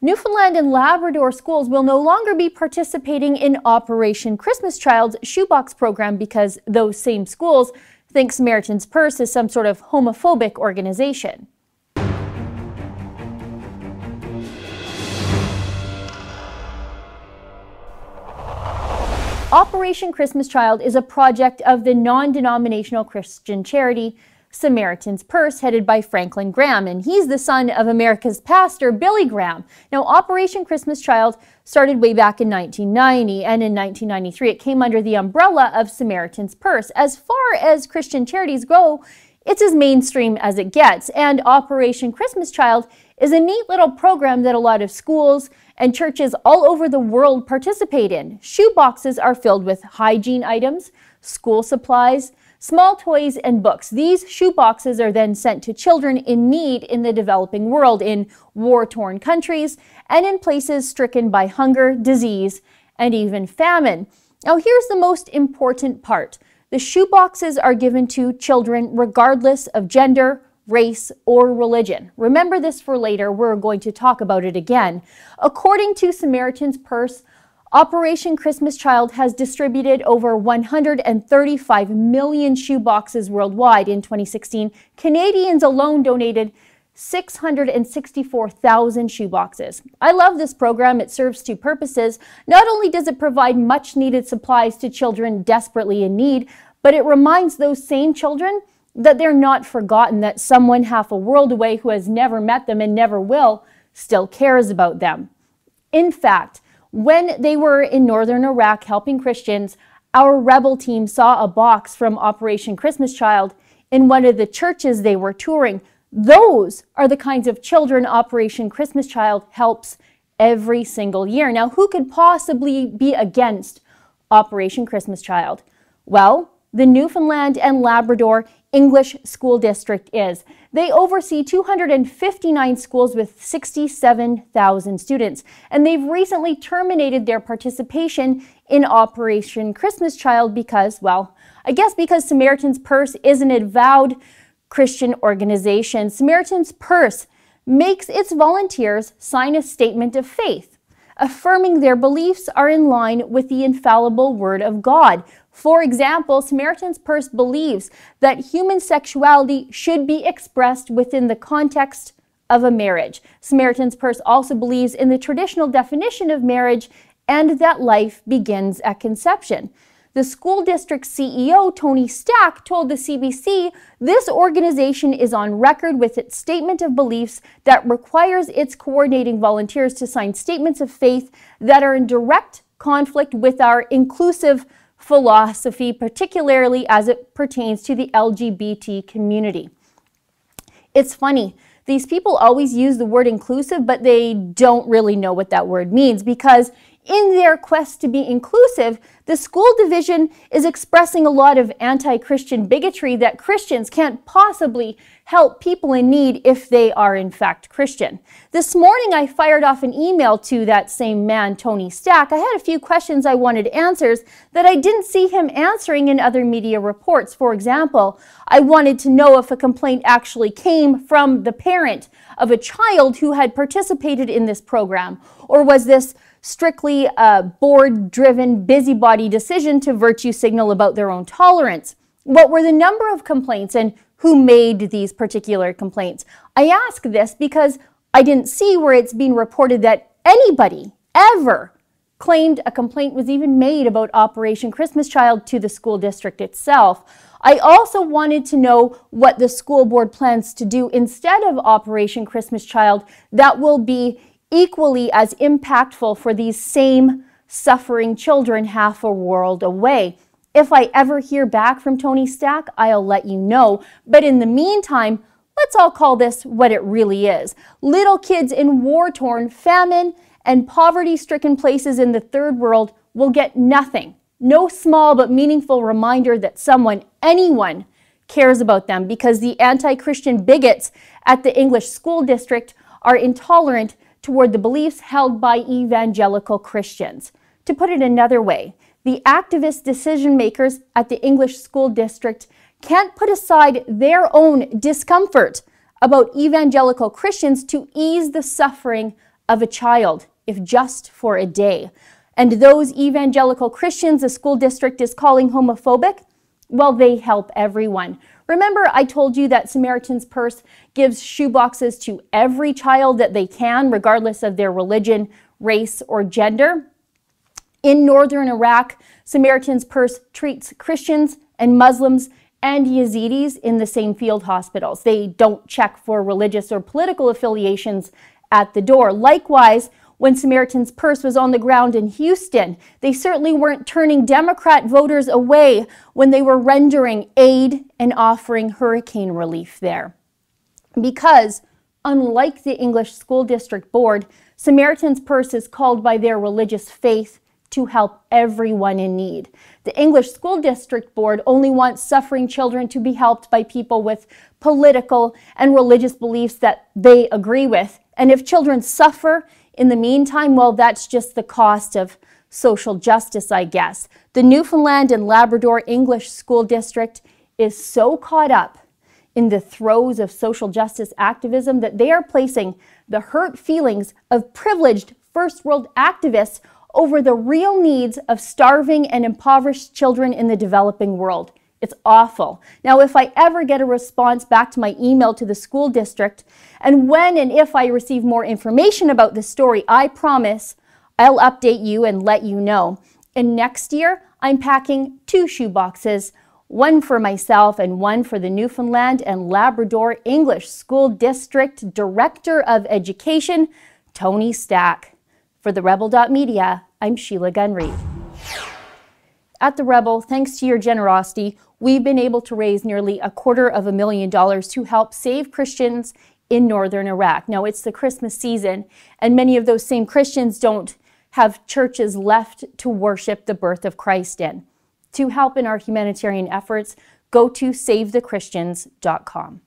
Newfoundland and Labrador schools will no longer be participating in Operation Christmas Child's shoebox program because those same schools think Samaritan's Purse is some sort of homophobic organization. Operation Christmas Child is a project of the non-denominational Christian charity Samaritan's Purse, headed by Franklin Graham, and he's the son of America's pastor, Billy Graham. Now, Operation Christmas Child started way back in 1990, and in 1993 it came under the umbrella of Samaritan's Purse. As far as Christian charities go, it's as mainstream as it gets, and Operation Christmas Child is a neat little program that a lot of schools and churches all over the world participate in. Shoe boxes are filled with hygiene items, school supplies, small toys, and books. These shoe boxes are then sent to children in need in the developing world, in war-torn countries, and in places stricken by hunger, disease, and even famine. Now, here's the most important part. The shoe boxes are given to children regardless of gender, race, or religion. Remember this for later. We're going to talk about it again. According to Samaritan's Purse, Operation Christmas Child has distributed over 135 million shoe boxes worldwide. In 2016, Canadians alone donated 664,000 shoe boxes. I love this program. It serves two purposes. Not only does it provide much needed supplies to children desperately in need, but it reminds those same children that they're not forgotten, that someone half a world away who has never met them and never will still cares about them. In fact, when they were in northern Iraq helping Christians, our rebel team saw a box from Operation Christmas Child in one of the churches they were touring. Those are the kinds of children Operation Christmas Child helps every single year. Now, who could possibly be against Operation Christmas Child? Well, the Newfoundland and Labrador English School District is. They oversee 259 schools with 67,000 students, and they've recently terminated their participation in Operation Christmas Child because, well, I guess because Samaritan's Purse is an avowed Christian organization. Samaritan's Purse makes its volunteers sign a statement of faith, affirming their beliefs are in line with the infallible Word of God. For example, Samaritan's Purse believes that human sexuality should be expressed within the context of a marriage. Samaritan's Purse also believes in the traditional definition of marriage and that life begins at conception. The school district CEO, Tony Stack, told the CBC this organization is on record with its statement of beliefs that requires its coordinating volunteers to sign statements of faith that are in direct conflict with our inclusive philosophy, particularly as it pertains to the LGBT community. It's funny. These people always use the word inclusive, but they don't really know what that word means, because in their quest to be inclusive, the school division is expressing a lot of anti-Christian bigotry that Christians can't possibly help people in need if they are in fact Christian. This morning I fired off an email to that same man, Tony Stack. I had a few questions I wanted answers that I didn't see him answering in other media reports. For example, I wanted to know if a complaint actually came from the parent of a child who had participated in this program, or was this strictly a board-driven, busybody decision to virtue signal about their own tolerance? What were the number of complaints and who made these particular complaints? I ask this because I didn't see where it's been reported that anybody ever claimed a complaint was even made about Operation Christmas Child to the school district itself. I also wanted to know what the school board plans to do instead of Operation Christmas Child that will be equally as impactful for these same suffering children half a world away. If I ever hear back from Tony Stack, I'll let you know. But in the meantime, let's all call this what it really is. Little kids in war-torn, famine, and poverty-stricken places in the third world will get nothing. No small but meaningful reminder that someone, anyone, cares about them, because the anti-Christian bigots at the English School District are intolerant toward the beliefs held by evangelical Christians. To put it another way, the activist decision makers at the English School District can't put aside their own discomfort about evangelical Christians to ease the suffering of a child, if just for a day. And those evangelical Christians the school district is calling homophobic, well, they help everyone. Remember, I told you that Samaritan's Purse gives shoeboxes to every child that they can, regardless of their religion, race, or gender? In northern Iraq, Samaritan's Purse treats Christians and Muslims and Yazidis in the same field hospitals. They don't check for religious or political affiliations at the door. Likewise, when Samaritan's Purse was on the ground in Houston, they certainly weren't turning Democrat voters away when they were rendering aid and offering hurricane relief there. Because, unlike the English School District Board, Samaritan's Purse is called by their religious faith to help everyone in need. The English School District Board only wants suffering children to be helped by people with political and religious beliefs that they agree with. And if children suffer in the meantime, well, that's just the cost of social justice, I guess. The Newfoundland and Labrador English School District is so caught up in the throes of social justice activism that they are placing the hurt feelings of privileged first world activists over the real needs of starving and impoverished children in the developing world. It's awful. Now, if I ever get a response back to my email to the school district, and when and if I receive more information about this story, I promise I'll update you and let you know. And next year, I'm packing 2 shoeboxes, one for myself and one for the Newfoundland and Labrador English School District Director of Education, Tony Stack. For the Rebel.media, I'm Sheila Gunn-Reid. At the Rebel, thanks to your generosity, we've been able to raise nearly $250,000 to help save Christians in northern Iraq. Now, it's the Christmas season, and many of those same Christians don't have churches left to worship the birth of Christ in. To help in our humanitarian efforts, go to SaveTheChristians.com.